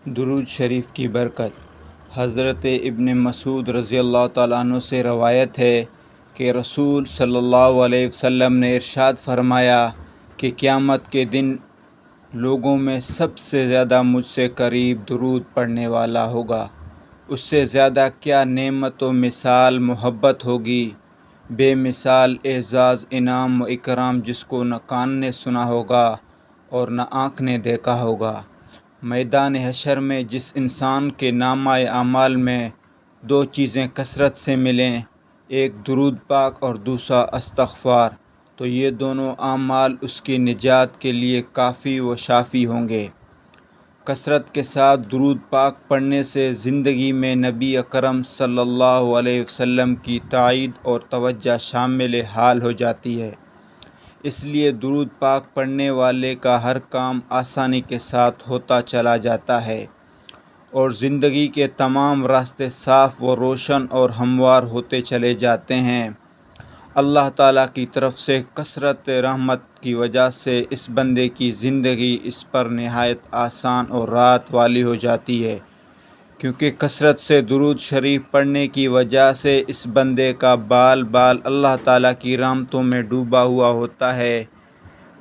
درود شریف کی برکت۔ حضرت ابن مسعود رضی اللہ تعالیٰ عنہ سے روایت ہے کہ رسول صلی اللہ علیہ وسلم نے ارشاد فرمایا کہ قیامت کے دن لوگوں میں سب سے زیادہ مجھ سے قریب درود پڑھنے والا ہوگا۔ اس سے زیادہ کیا نعمت و مثال محبت ہوگی، بے مثال اعزاز انعام و اکرام جس کو نہ کان نے سنا ہوگا اور نہ آنکھ نے دیکھا ہوگا۔ میدان حشر میں جس انسان کے نامہ اعمال میں دو چیزیں کثرت سے ملیں، ایک درود پاک اور دوسرا استغفار، تو یہ دونوں اعمال اس کی نجات کے لیے کافی و شافی ہوں گے۔ کثرت کے ساتھ درود پاک پڑھنے سے زندگی میں نبی اکرم صلی اللہ علیہ وسلم کی تائید اور توجہ شامل حال ہو جاتی ہے۔ اس لیے درود پاک پڑھنے والے کا ہر کام آسانی کے ساتھ ہوتا چلا جاتا ہے اور زندگی کے تمام راستے صاف و روشن اور ہموار ہوتے چلے جاتے ہیں۔ اللہ تعالیٰ کی طرف سے کثرت رحمت کی وجہ سے اس بندے کی زندگی اس پر نہایت آسان اور راحت والی ہو جاتی ہے، کیونکہ کثرت سے درود شریف پڑھنے کی وجہ سے اس بندے کا بال بال اللہ تعالیٰ کی رحمتوں میں ڈوبا ہوا ہوتا ہے۔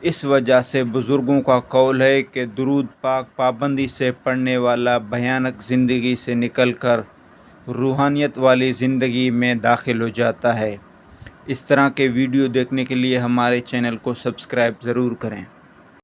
اس وجہ سے بزرگوں کا قول ہے کہ درود پاک پابندی سے پڑھنے والا بھیانک زندگی سے نکل کر روحانیت والی زندگی میں داخل ہو جاتا ہے۔ اس طرح کے ویڈیو دیکھنے کے لیے ہمارے چینل کو سبسکرائب ضرور کریں۔